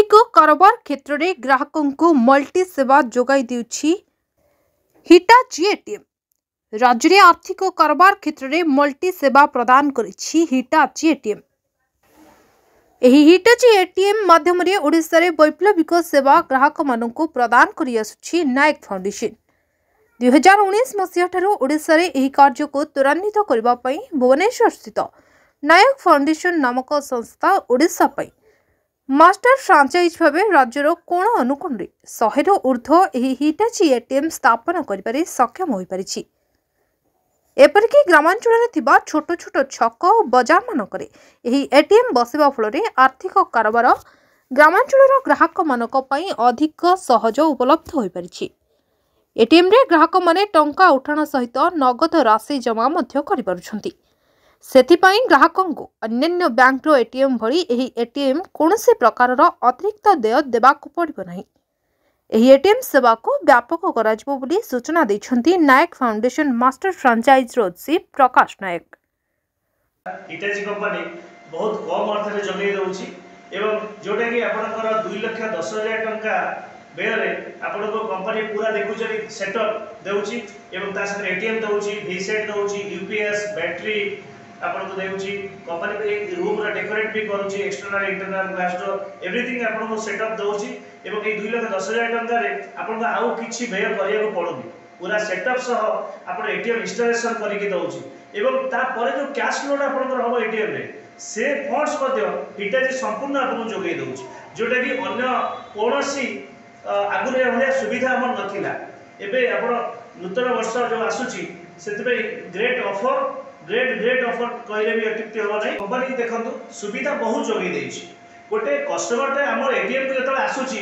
आर्थिक कारोबार क्षेत्र में ग्राहकों को मल्टी सेवा जोगाई देउछि हिटाची एटीएम। राज्य में आर्थिक कारोबार क्षेत्र में मल्टी सेवा प्रदान करिछि हिटाची एटीएम। एही हिटाची एटीएम माध्यम ओडिशा रे वैप्लविक सेवा ग्राहक मानक प्रदान करि आसुछि नायक फाउंडेशन। 2019 मसीहा ठारू ओडिशा रे एही कार्य को त्वरान्वित करबा पई भुवनेश्वर स्थित नायक फाउंडेशन नामक संस्था ओडिशा पई मास्टर फ्रांचाइज भावे राज्यर कोण अनुकोण 100 ऊर्ध्व एही हिटाची एटीएम स्थापन करिबारे सक्षम होई परिछि। एपरिक ग्रामांचल थिबा छोट छोट छक और बजार मानकरे एही एटीएम बसिबा फलरे आर्थिक कारोबार ग्रामांचल ग्राहक मानक पई अधिक सहज उपलब्ध होई परिछि। एटीएम रे ग्राहक माने टंका उठाण सहित नगद राशि जमा मध्य करि पारुछंती। सेथिपाई ग्राहकों को अन्य बैंक रो एटीएम भली एही एटीएम कोनसे प्रकार अतिरिक्त देय देबाक पड़िबो नाही। एही एटीएम सेवा को व्यापक कराजिबो बोली सूचना दैछंती नायक फाउंडेशन मास्टर फ्रांचाइज रो chief Prakash Nayak. Hitachi company बहुत कम अर्थ रे जगै दउची एवं जोटा कि आपनकर 2,10,000 टंका बेरे आपनको कंपनी पूरा देखुचरी सेटअप देउची एवं ता साथ एटीएम दउची वीसेट दउची यूपीएस बैटरी आपनको देउची कंपनी पे एक रूम रा डेकोरेट भी करूची external internal glass door everything आपनको सेटअप दउची एवं ए 2,10,000 टंका रे आपनको आउ किछि व्यय करिया को पड़ुनी पूरा सेटअप सह आपण एटीएम इंस्टॉलेशन करिके दउची एवं ता परे जो कैश लोड आपनको हबो एटीएम रे से फंड्स मध्य हिटाची संपूर्ण आपनको जोगै दउची जोटा कि अन्य कोनोसी आगुरे भले सुविधा हमर नथिला। एबे आपण नूतन वर्ष जो आसुची सेतबे ग्रेट ऑफर कहले भी अतिक्ति हो नै। कंपनी देखंतु सुविधा बहुत जोगै देछि। गोटे कस्टमर टे हमर एटीएम को जतले आसुची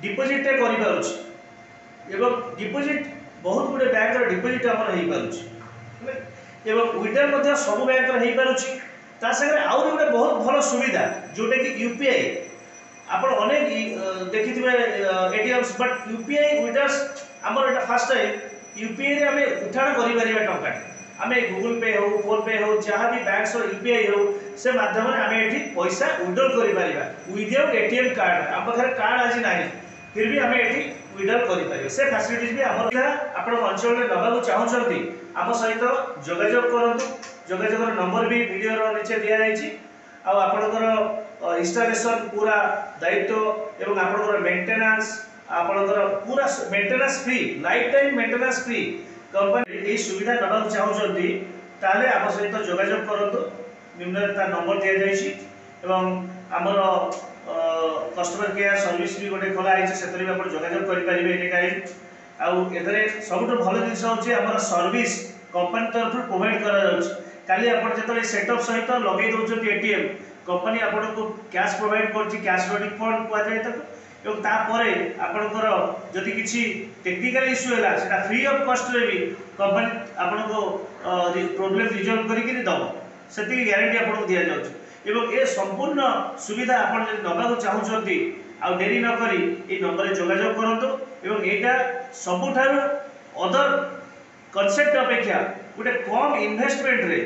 डिपॉजिट टे करि पारुची एवं डिपॉजिट बहुत गुडे बैंक रो डिपॉजिट हमर हेइ पारुची एवं विड्रॉल मध्ये सब बैंक रो हेइ पारुची। ता संगे आउर गुडे बहुत भलो सुविधा जोटे कि यूपीआई आपण अनेक देखिथिबे एटीएम्स बट यूपीआई विड्रॉल्स हमर एटा फास्ट है। यूपीआई रे हमें उठाण करि परिबा टंका आमे गूगल पे हो फोन पे हो जहाँ भी बैंक सो यूपीआई हो से माध्यम रे आमे एठी पैसा विड्रॉल करि परिबा विदाउट एटीएम कार्ड। हम पाखरे कार्ड आज नाही फिर भी आमे एठी विड्रॉल करि परिबा से फैसिलिटीज भी हमर आपण अंचल रे नबाबू चाहउछंती हम सहित जोगाजोग करंतु। जोगाजोगर नंबर भी वीडियो रो नीचे दिया जायछि आ आपनकर इंस्टॉलेशन पूरा दायित्व एवं आपनकर मेंटेनेंस आपनकर पूरा maintenance free life time maintenance free company ए सुविधा नबा चाहउछंती ताले आप सहित जोगाजोग करंतु। निम्न ता नंबर दिया जायछि एवं हमर कस्टमर केयर सर्विस भी गोटे खोला आइछि सेतरी भी आपण जोगाजोग करि परिबे एनी टाइम। आ एतरे सबटो भलो जिंस होछि हमर सर्विस कंपनी तरफ प्रोवाइड करा जाउछि। काली आपण जतले सेटअप सहित लगै दउछंती एटीएम कंपनी आपण को कैश प्रोवाइड करछि कैश लोडिंग फंड को जाय तक एवं ता परे आपनकर जदि किछि टेक्निकल इश्यू हैला सेटा फ्री ऑफ कॉस्ट रे भी कंपनी आपण को प्रॉब्लम रिजॉल्व करि कि दबो सेति गारंटी आपण को दिया जाउछि एवं ए संपूर्ण सुविधा आपण जदि नबा को चाहउछंती आ देरी न करी ए नंबर रे जोगाजोग करंतु एवं एटा सबुठारो अदर कॉन्सेप्ट अपेक्षा गोटे कम इन्वेस्टमेंट रे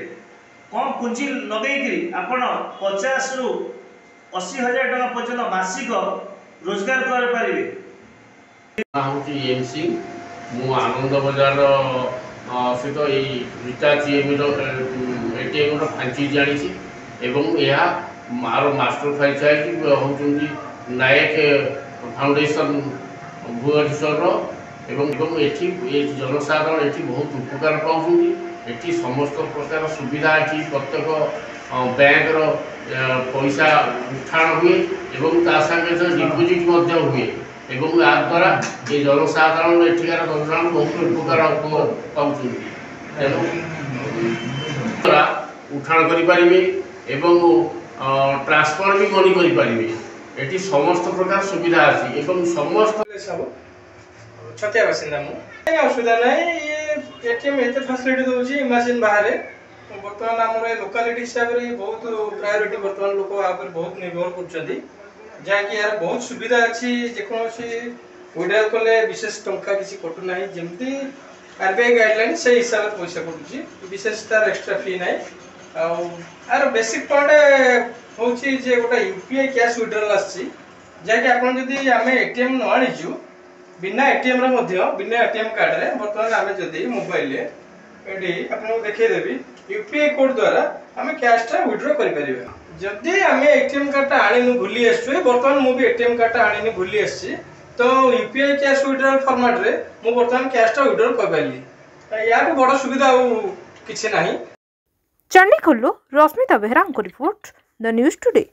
कम पूंजी लगेकरी आपण 50 रु 80,000 टका पर्यंत मासिक रोजगार कर पारिबे। हूँ एम सिंह मु आनंद बजार सहित हिटाची एटीएम फ्रांचाइज जानी एवं यह मार मास्टर फ्रांचाइज होती नायक फाउंडेशन भुवनेश्वर एवं एठी जनसाधारण एठी बहुत उपकार पाउछन्ती। एठी समस्त प्रकार सुविधा अच्छी प्रत्येक बैंक रो पैसा उठाण हुए एवं ता संगे डिपोजिट मध्य हुए एवं या द्वारा ये जनसाधारण एठिकार जनसाधारण बहुत उपकार पाउछन्ती। उठाण करि परिबे एवं ट्रांसफर भी मनी करि परिबे। एठी समस्त प्रकार सुविधा अछि एवं समस्त छतिया बासिंदा मु असुविधा नहीं। ये एटीएम एते फैसिलिटी दोची इमेजिन बाहर बर्तमान आम लोकालिटी हिसाब से बहुत प्रायोरिटी बर्तमान लोक आप बहुत निर्भर कर जहाँकि यार बहुत सुविधा अच्छी जेकोसी विड्रॉल कले विशेष टंका किसी कटू ना जमती आरबीआई गाइडलाइन से हिसाब से पैसा कटुची विशेष तार एक्स्ट्रा फी ना आर बेसिक पॉइंट हूँ जे गोटे यूपीआई कैश विड्रॉल आसी जहाँकि आप जदि आम एटीएम न आनीचु बिना एटीएम बिना एटीएम कार्ड रे बर्तमान आम जदि मोबाइल ये आपको देखदेवी यूपीआई कोड द्वारा आम कैशटा विड्रॉ कर जदि आम एटीएम कार्डटा आनी भूली आसु बर्तमान मुझे एटीएम कार्डटा आनी भूली आसी तो यूपीआई कैश विड्रॉल फॉर्मेट रे मु बर्तमान कैशटा विड्रॉल कर पारि या बड़ सुविधा किसी ना। Chandigarh Rashmita Behera report the news today.